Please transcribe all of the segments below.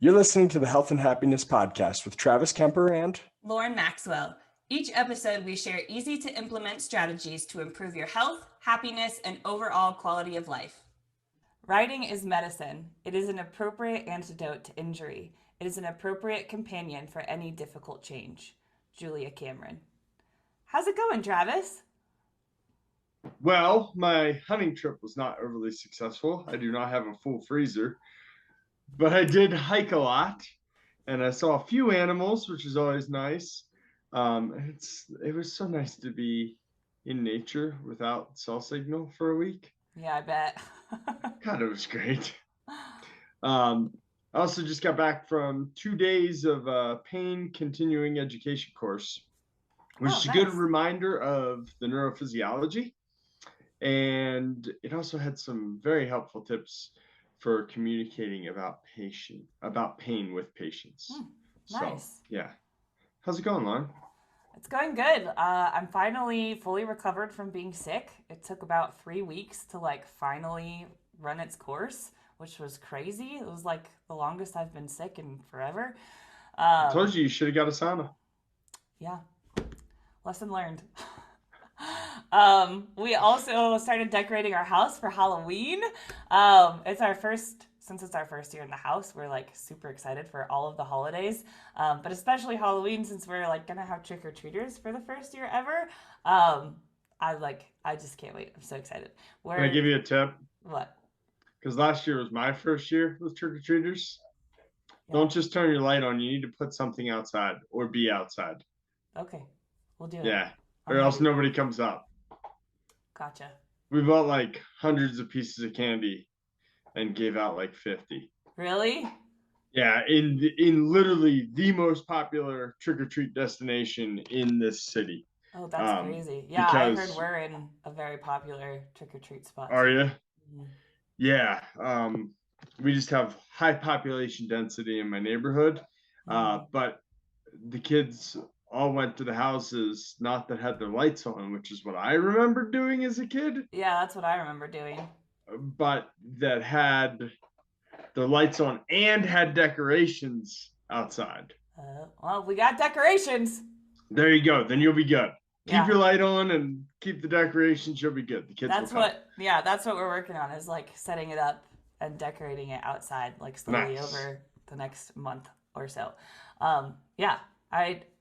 You're listening to the Health and Happiness Podcast with Travis Kemper and Lauren Maxwell. Each episode, we share easy to implement strategies to improve your health, happiness, and overall quality of life. Writing is medicine. It is an appropriate antidote to injury. It is an appropriate companion for any difficult change. Julia Cameron. How's it going, Travis? Well, my hunting trip was not overly successful. I do not have a full freezer, but I did hike a lot, and I saw a few animals, which is always nice. It was so nice to be in nature without cell signal for a week. Yeah, I bet. God, it was great. I also just got back from 2 days of a pain continuing education course, which is a good reminder of the neurophysiology. And it also had some very helpful tips for communicating about pain with patients. Nice. So, yeah. How's it going, Lauren? It's going good. I'm finally fully recovered from being sick. It took about 3 weeks to finally run its course, which was crazy. It was the longest I've been sick in forever. I told you should have got a sauna. Yeah. Lesson learned. We also started decorating our house for Halloween. Since it's our first year in the house, we're super excited for all of the holidays, but especially Halloween, since we're gonna have trick-or-treaters for the first year ever. I just can't wait. I'm so excited. Can I give you a tip? What? Because last year was my first year with trick-or-treaters. Yeah. Don't just turn your light on. You need to put something outside or be outside. Okay, we'll do it. Yeah, or else nobody comes up. Gotcha. We bought hundreds of pieces of candy and gave out 50. Really? Yeah, in literally the most popular trick-or-treat destination in this city. Oh, that's crazy. Yeah, I heard we're in a very popular trick-or-treat spot. Are you? Mm-hmm. Yeah. We just have high population density in my neighborhood. But the kids all went to the houses not that had their lights on, which is what I remember doing as a kid. Yeah, that's what I remember doing. But that had the lights on and had decorations outside. Well, we got decorations. There you go. Then you'll be good. Keep your light on and keep the decorations. You'll be good. The kids that's what we're working on, is setting it up and decorating it outside slowly over the next month or so.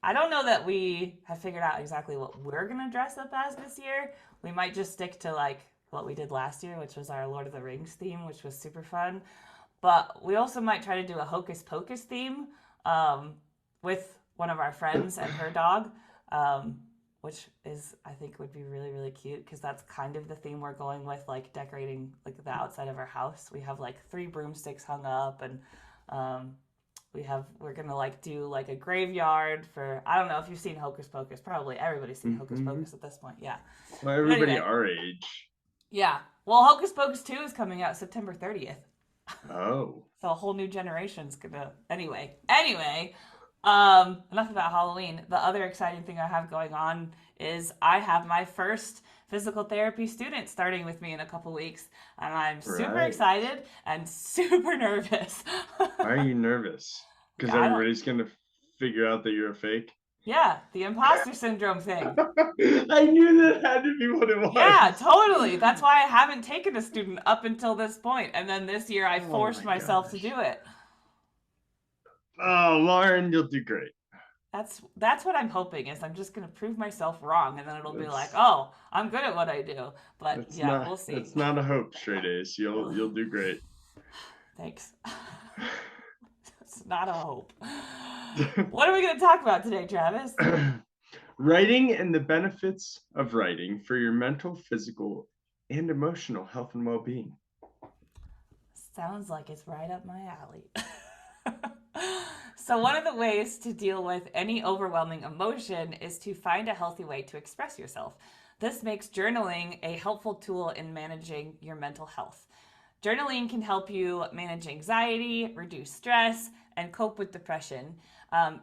I don't know that we have figured out exactly what we're gonna dress up as this year. We might just stick to what we did last year, which was our Lord of the Rings theme, which was super fun. But we also might try to do a Hocus Pocus theme with one of our friends and her dog, which I think would be really, really cute, because that's kind of the theme we're going with, decorating the outside of our house. We have 3 broomsticks hung up, and we're gonna do a graveyard for, I don't know if you've seen Hocus Pocus. Probably everybody's seen Hocus Pocus at this point. Yeah. Well, everybody our age. Yeah. Well, Hocus Pocus 2 is coming out September 30th. Oh. So a whole new generation's gonna... Anyway. Enough about Halloween. The other exciting thing I have going on is I have my first physical therapy student starting with me in a couple weeks. And I'm super excited and super nervous. Why are you nervous? Because everybody's going to figure out that you're a fake? Yeah, the imposter syndrome thing. I knew that had to be what it was. Yeah, totally. That's why I haven't taken a student up until this point. And then this year I forced myself to do it. Oh, Lauren, you'll do great. That's what I'm hoping, is I'm just going to prove myself wrong. And then it'll be oh, I'm good at what I do. But we'll see. It's not a hope, straight A's. You'll do great. Thanks. It's not a hope. What are we going to talk about today, Travis? Writing and the benefits of writing for your mental, physical, and emotional health and well-being. Sounds like it's right up my alley. So one of the ways to deal with any overwhelming emotion is to find a healthy way to express yourself. This makes journaling a helpful tool in managing your mental health. Journaling can help you manage anxiety, reduce stress, and cope with depression.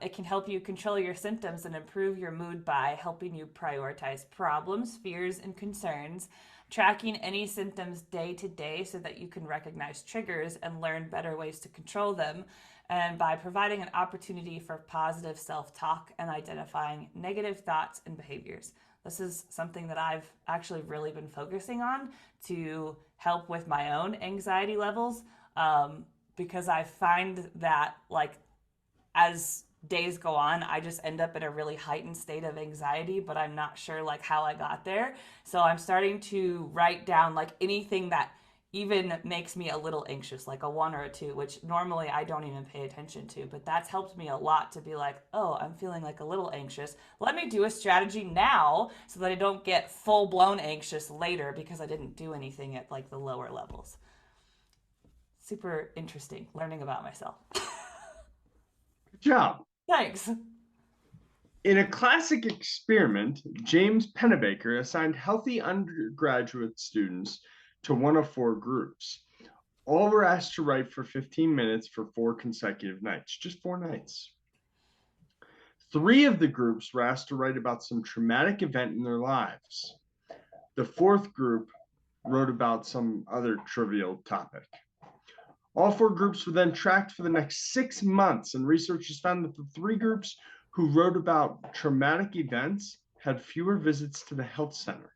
It can help you control your symptoms and improve your mood by helping you prioritize problems, fears, and concerns, tracking any symptoms day to day so that you can recognize triggers and learn better ways to control them, and by providing an opportunity for positive self-talk and identifying negative thoughts and behaviors. This is something that I've actually really been focusing on to help with my own anxiety levels, because I find that like as days go on, I just end up in a really heightened state of anxiety, but I'm not sure like how I got there. So I'm starting to write down like anything that even makes me a little anxious, like a 1 or a 2, which normally I don't even pay attention to, but that's helped me a lot to be like, oh, I'm feeling like a little anxious. Let me do a strategy now so that I don't get full blown anxious later because I didn't do anything at like the lower levels. Super interesting learning about myself. Good job. Thanks. In a classic experiment, James Pennebaker assigned healthy undergraduate students to one of 4 groups. All were asked to write for 15 minutes for 4 consecutive nights, just 4 nights. 3 of the groups were asked to write about some traumatic event in their lives. The 4th group wrote about some other trivial topic. All 4 groups were then tracked for the next 6 months, and researchers found that the 3 groups who wrote about traumatic events had fewer visits to the health center.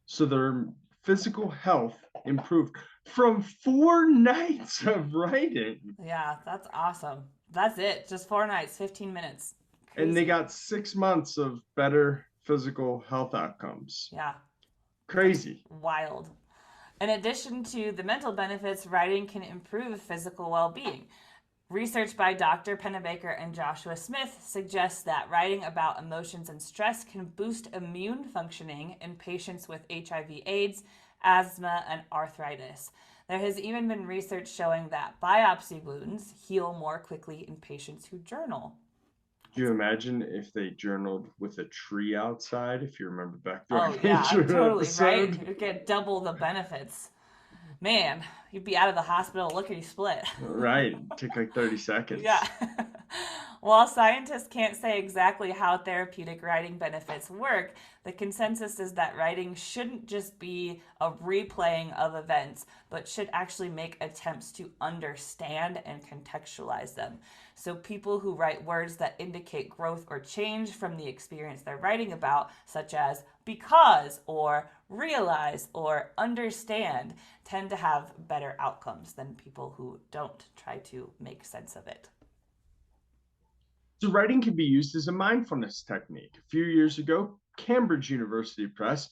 So their physical health improved from 4 nights of writing. Yeah, that's awesome. That's it. Just 4 nights, 15 minutes. Crazy. And they got 6 months of better physical health outcomes. Yeah. Crazy. Wild. In addition to the mental benefits, writing can improve physical well-being. Research by Dr. Pennebaker and Joshua Smith suggests that writing about emotions and stress can boost immune functioning in patients with HIV/AIDS, asthma, and arthritis. There has even been research showing that biopsy wounds heal more quickly in patients who journal. Do you imagine if they journaled with a tree outside, if you remember back to Oh, our yeah, nature totally, episode? right? You'd get double the benefits. Man, you'd be out of the hospital lickety split. Right. Took like 30 seconds. Yeah. While scientists can't say exactly how therapeutic writing benefits work, the consensus is that writing shouldn't just be a replaying of events, but should actually make attempts to understand and contextualize them. So people who write words that indicate growth or change from the experience they're writing about, such as because or realize or understand, tend to have better outcomes than people who don't try to make sense of it. So writing can be used as a mindfulness technique. A few years ago, Cambridge University Press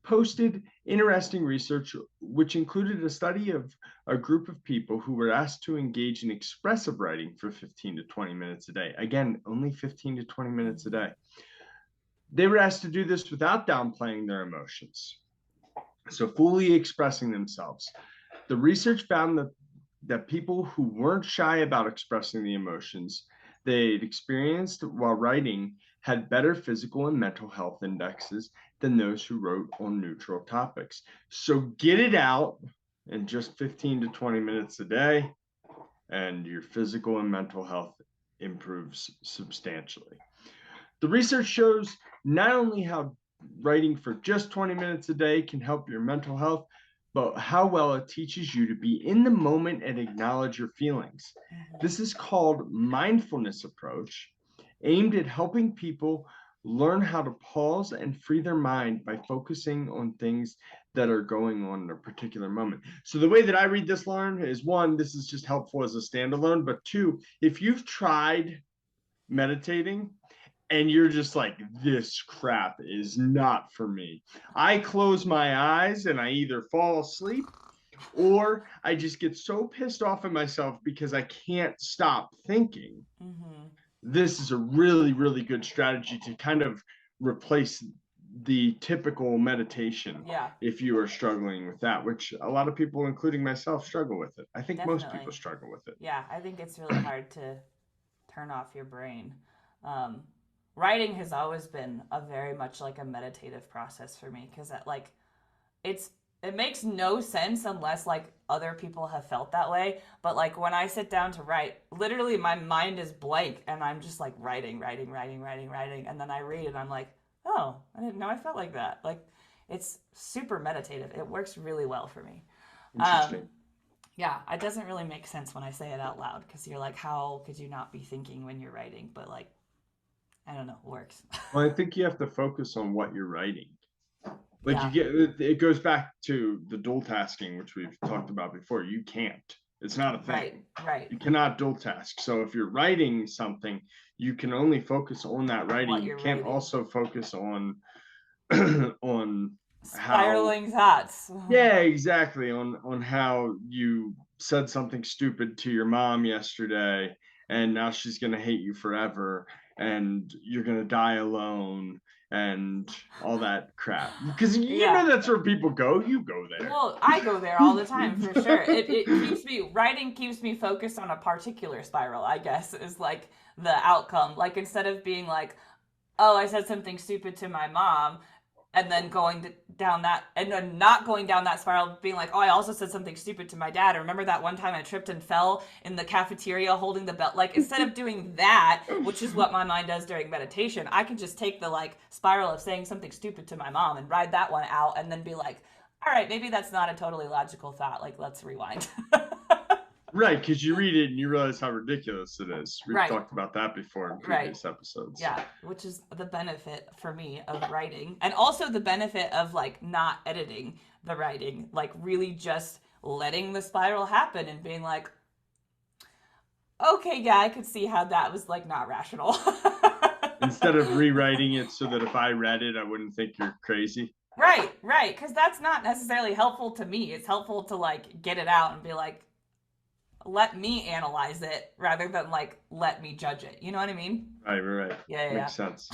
posted interesting research which included a study of a group of people who were asked to engage in expressive writing for 15 to 20 minutes a day. Again, only 15 to 20 minutes a day. They were asked to do this without downplaying their emotions, so fully expressing themselves. The research found that people who weren't shy about expressing the emotions they'd experienced while writing had better physical and mental health indexes than those who wrote on neutral topics. So get it out in just 15 to 20 minutes a day, and your physical and mental health improves substantially. The research shows not only how writing for just 20 minutes a day can help your mental health, but how well it teaches you to be in the moment and acknowledge your feelings. This is called mindfulness approach, aimed at helping people learn how to pause and free their mind by focusing on things that are going on in a particular moment. So the way that I read this, Lauren, is 1, this is just helpful as a standalone, but 2, if you've tried meditating and you're just like, this crap is not for me, I close my eyes and I either fall asleep or I just get so pissed off at myself because I can't stop thinking. This is a really, really good strategy to kind of replace the typical meditation. Yeah. If you are struggling with that, which a lot of people, including myself, struggle with it. I think most Definitely. people struggle with it. Yeah, I think it's really hard to turn off your brain. Writing has always been a very much like a meditative process for me, because it makes no sense unless like other people have felt that way. But like when I sit down to write, literally my mind is blank and I'm just like writing. And then I read and I'm like, oh, I didn't know I felt like that. Like it's super meditative. It works really well for me. Interesting. Yeah, it doesn't really make sense when I say it out loud because you're like, how could you not be thinking when you're writing? But like, I don't know, it works. Well, I think you have to focus on what you're writing. Like Yeah. it goes back to the dual tasking, which we've talked about before. You can't. It's not a thing. Right. You cannot dual task. So if you're writing something, you can only focus on that writing. What You you're can't writing. also focus on on Spiraling thoughts. yeah, exactly. On how you said something stupid to your mom yesterday, and now she's gonna hate you forever, and you're gonna die alone, and all that crap. Because you Yeah. know that's where people go. You go there. Well, I go there all the time for sure. It keeps me writing keeps me focused on a particular spiral, I guess, is like the outcome. Like instead of being like, oh, I said something stupid to my mom, and then going down that and then not going down that spiral, being like, oh, I also said something stupid to my dad. Or remember that one time I tripped and fell in the cafeteria holding the belt? Like instead of doing that, which is what my mind does during meditation, I can just take the like spiral of saying something stupid to my mom and ride that one out and then be like, all right, maybe that's not a totally logical thought. Like, let's rewind. Right, because you read it and you realize how ridiculous it is. We've Right. talked about that before in Right. previous episodes. Yeah, which is the benefit for me of writing. And also the benefit of like not editing the writing, like really just letting the spiral happen and being like, okay, yeah, I could see how that was like not rational. Instead of rewriting it so that if I read it, I wouldn't think you're crazy. Right, because that's not necessarily helpful to me. It's helpful to like get it out and be like, let me analyze it rather than like let me judge it. You know what I mean? Right. Yeah. Makes sense.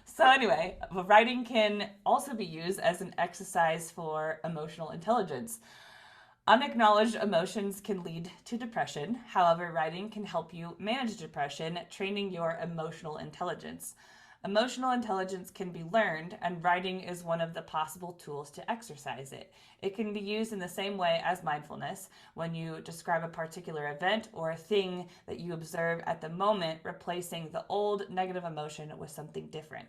So anyway, writing can also be used as an exercise for emotional intelligence. Unacknowledged emotions can lead to depression. However, writing can help you manage depression, training your emotional intelligence. Emotional intelligence can be learned, and writing is one of the possible tools to exercise it. It can be used in the same way as mindfulness, when you describe a particular event or a thing that you observe at the moment, replacing the old negative emotion with something different.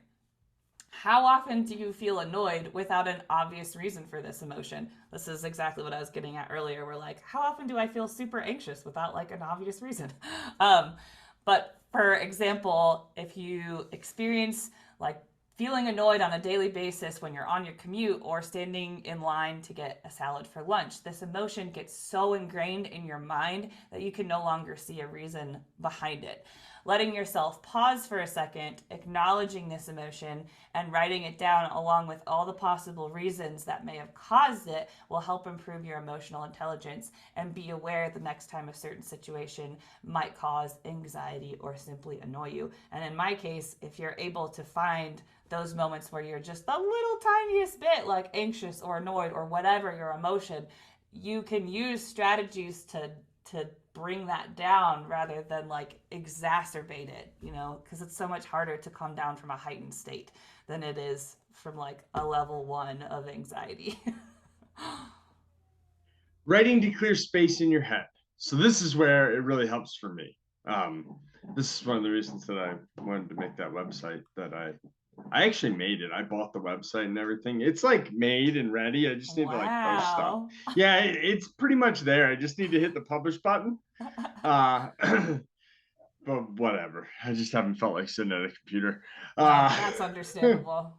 How often do you feel annoyed without an obvious reason for this emotion? This is exactly what I was getting at earlier. We're like, how often do I feel super anxious without like an obvious reason? But for example, if you experience like feeling annoyed on a daily basis when you're on your commute or standing in line to get a salad for lunch, this emotion gets so ingrained in your mind that you can no longer see a reason behind it. Letting yourself pause for a second, acknowledging this emotion, and writing it down along with all the possible reasons that may have caused it will help improve your emotional intelligence and be aware the next time a certain situation might cause anxiety or simply annoy you. And in my case, if you're able to find those moments where you're just the little tiniest bit like anxious or annoyed or whatever your emotion, you can use strategies to bring that down rather than like exacerbate it, you know, because it's so much harder to come down from a heightened state than it is from like a level 1 of anxiety. Writing to clear space in your head. So this is where it really helps for me. This is one of the reasons that I wanted to make that website that I actually made it. I bought the website and everything. It's like made and ready. I just need to like post stuff. Yeah, it's pretty much there. I just need to hit the publish button. But whatever. I just haven't felt like sitting at a computer. That's understandable.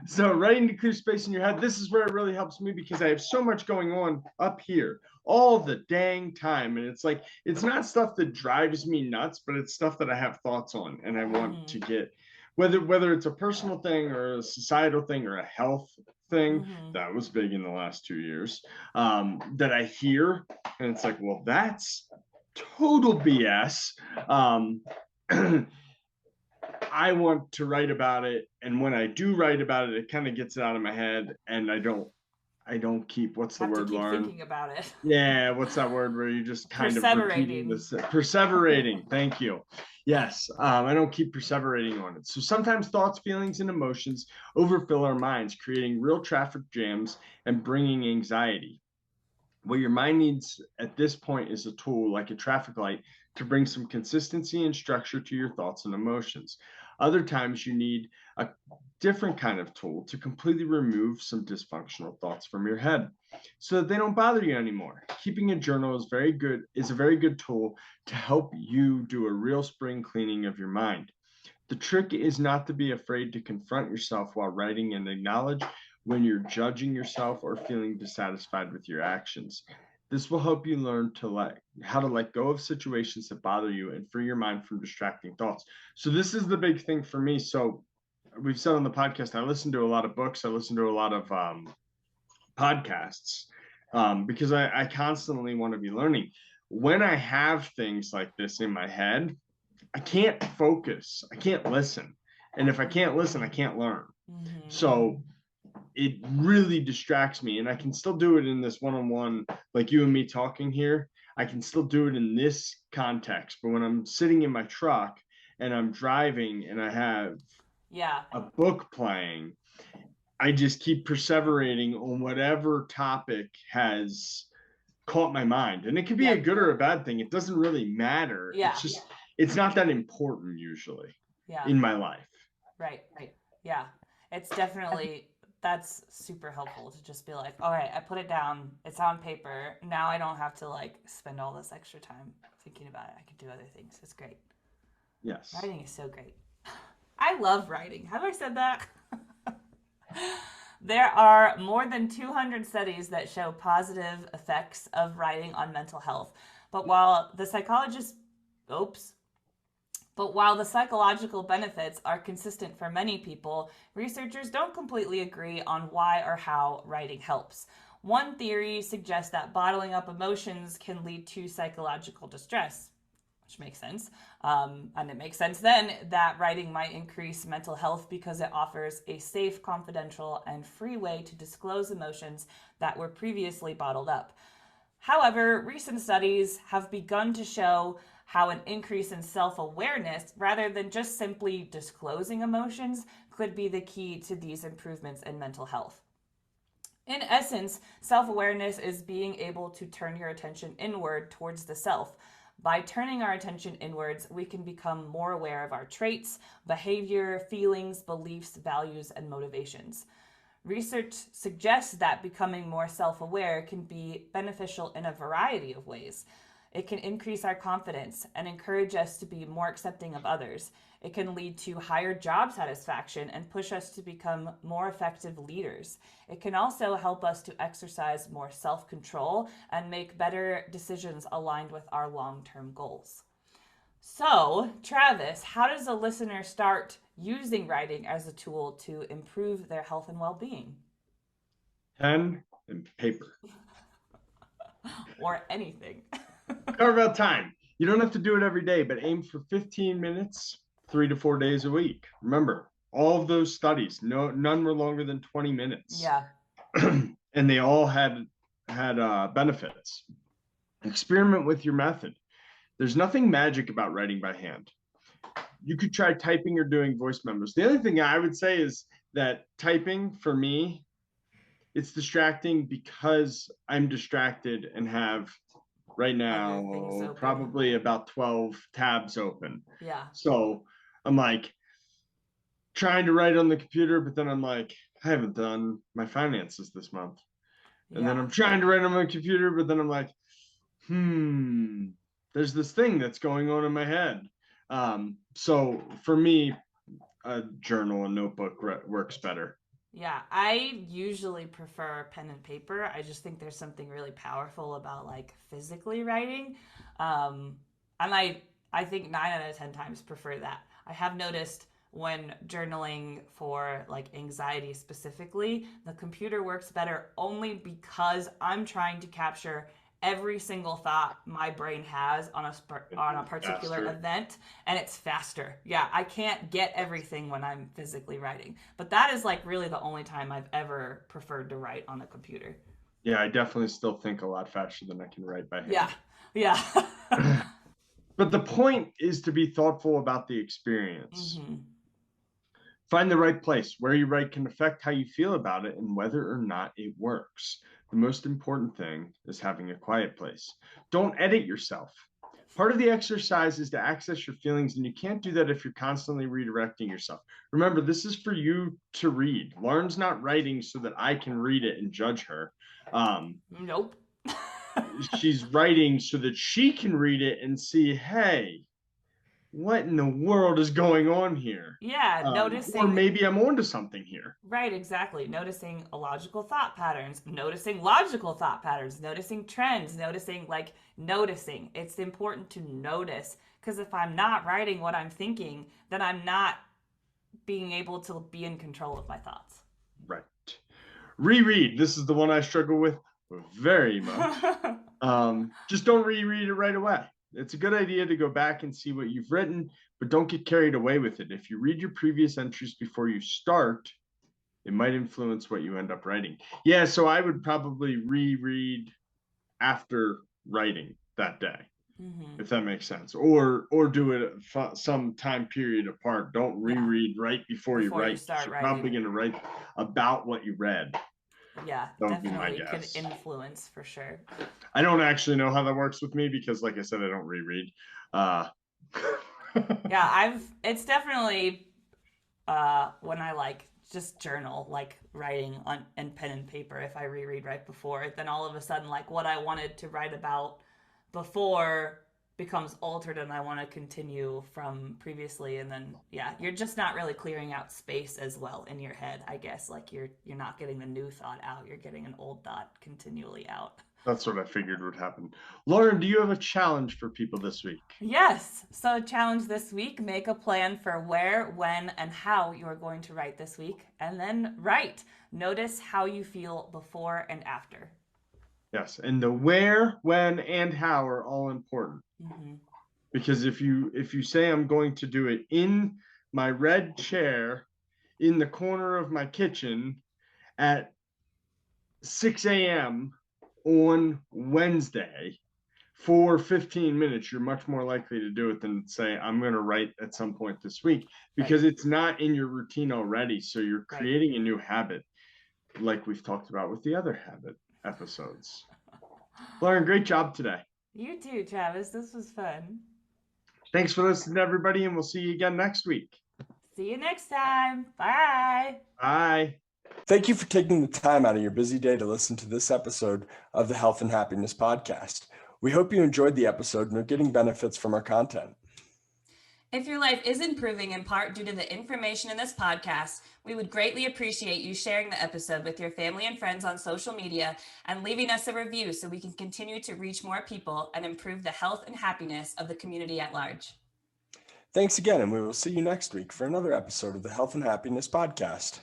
So writing to clear space in your head, this is where it really helps me because I have so much going on up here all the dang time. And it's like, it's not stuff that drives me nuts, but it's stuff that I have thoughts on and I want to get, whether it's a personal thing or a societal thing or a health thing that was big in the last 2 years, that I hear. And it's like, well, that's total BS. I want to write about it, and when I do write about it, it kind of gets it out of my head, and I don't keep what's the word, Lauren? Thinking about it. Yeah, what's that word where you just kind of repeating this? Perseverating. Thank you. Yes, I don't keep perseverating on it. So sometimes thoughts, feelings, and emotions overfill our minds, creating real traffic jams and bringing anxiety. What your mind needs at this point is a tool like a traffic light to bring some consistency and structure to your thoughts and emotions. Other times you need a different kind of tool to completely remove some dysfunctional thoughts from your head so that they don't bother you anymore. Keeping a journal is a very good tool to help you do a real spring cleaning of your mind. The trick is not to be afraid to confront yourself while writing and acknowledge when you're judging yourself or feeling dissatisfied with your actions. This will help you learn how to let go of situations that bother you and free your mind from distracting thoughts. So this is the big thing for me. So we've said on the podcast, I listen to a lot of books. I listen to a lot of podcasts because I constantly want to be learning. When I have things like this in my head, I can't focus. I can't listen. And if I can't listen, I can't learn. Mm-hmm. So it really distracts me, and I can still do it in this one-on-one, like you and me talking here. I can still do it in this context, but when I'm sitting in my truck and I'm driving and I have a book playing, I just keep perseverating on whatever topic has caught my mind. And it could be a good or a bad thing. It doesn't really matter. It's just, it's not that important usually in my life. Right. Yeah. It's definitely, that's super helpful to just be like, all right, I put it down. It's on paper. Now I don't have to like spend all this extra time thinking about it. I can do other things. It's great. Yes. Writing is so great. I love writing. Have I said that? There are more than 200 studies that show positive effects of writing on mental health. But while the psychological benefits are consistent for many people, researchers don't completely agree on why or how writing helps. One theory suggests that bottling up emotions can lead to psychological distress, which makes sense. And it makes sense then that writing might increase mental health because it offers a safe, confidential, and free way to disclose emotions that were previously bottled up. However, recent studies have begun to show how an increase in self-awareness, rather than just simply disclosing emotions, could be the key to these improvements in mental health. In essence, self-awareness is being able to turn your attention inward towards the self. By turning our attention inwards, we can become more aware of our traits, behavior, feelings, beliefs, values, and motivations. Research suggests that becoming more self-aware can be beneficial in a variety of ways. It can increase our confidence and encourage us to be more accepting of others. It can lead to higher job satisfaction and push us to become more effective leaders. It can also help us to exercise more self-control and make better decisions aligned with our long-term goals. So, Travis, how does a listener start using writing as a tool to improve their health and well-being? Pen and paper. Or anything. Carve out time. You don't have to do it every day, but aim for 15 minutes, 3 to 4 days a week. Remember, all of those studies, none were longer than 20 minutes. Yeah. And they all had benefits. Experiment with your method. There's nothing magic about writing by hand. You could try typing or doing voice memos. The only thing I would say is that typing, for me, it's distracting because I'm distracted and have right now probably about 12 tabs open. Yeah. So I'm like trying to write on the computer, but then I'm like, I haven't done my finances this month. And then I'm trying to write on my computer, but then I'm like, there's this thing that's going on in my head. So for me, a journal, a notebook works better. Yeah, I usually prefer pen and paper. I just think there's something really powerful about like physically writing. And I think 9 out of 10 times prefer that. I have noticed when journaling for like anxiety specifically, the computer works better only because I'm trying to capture every single thought my brain has on a particular event, and it's faster. Yeah, I can't get everything when I'm physically writing, but that is like really the only time I've ever preferred to write on a computer. Yeah, I definitely still think a lot faster than I can write by hand. Yeah. But the point is to be thoughtful about the experience. Mm-hmm. Find the right place. Where you write can affect how you feel about it and whether or not it works. The most important thing is having a quiet place. Don't edit yourself. Part of the exercise is to access your feelings, and you can't do that if you're constantly redirecting yourself. Remember, this is for you to read. Lauren's not writing so that I can read it and judge her. Nope. She's writing so that she can read it and see, hey, what in the world is going on here? Yeah, noticing. Or maybe I'm onto something here. Right, exactly. Noticing illogical thought patterns, noticing logical thought patterns, noticing trends, noticing. It's important to notice, because if I'm not writing what I'm thinking, then I'm not being able to be in control of my thoughts. Right. Reread. This is the one I struggle with very much. Just don't reread it right away. It's a good idea to go back and see what you've written, but don't get carried away with it. If you read your previous entries before you start, it might influence what you end up writing. Yeah, so I would probably reread after writing that day, if that makes sense, or do it some time period apart. Don't reread right before you write. You're probably going to write about what you read. Yeah, definitely could influence for sure. I don't actually know how that works with me because, like I said, I don't reread. Yeah, it's definitely when I just journal, writing on and pen and paper. If I reread right before, then all of a sudden, what I wanted to write about before becomes altered, and I want to continue from previously, and then you're just not really clearing out space as well in your head, I guess. You're not getting the new thought out, you're getting an old thought continually out. That's what I figured would happen. Lauren, do you have a challenge for people this week? Yes. So challenge this week, make a plan for where, when, and how you are going to write this week, and then write. Notice how you feel before and after. Yes, and the where, when, and how are all important. Because if you say I'm going to do it in my red chair in the corner of my kitchen at 6 a.m. on Wednesday for 15 minutes, you're much more likely to do it than say I'm going to write at some point this week, because it's not in your routine already. So you're creating a new habit, like we've talked about with the other habit episodes. Lauren, great job today. You too, Travis. This was fun. Thanks for listening, everybody, and we'll see you again next week. See you next time. Bye. Bye. Thank you for taking the time out of your busy day to listen to this episode of the Health and Happiness Podcast. We hope you enjoyed the episode and are getting benefits from our content. If your life is improving in part due to the information in this podcast, we would greatly appreciate you sharing the episode with your family and friends on social media and leaving us a review so we can continue to reach more people and improve the health and happiness of the community at large. Thanks again, and we will see you next week for another episode of the Health and Happiness Podcast.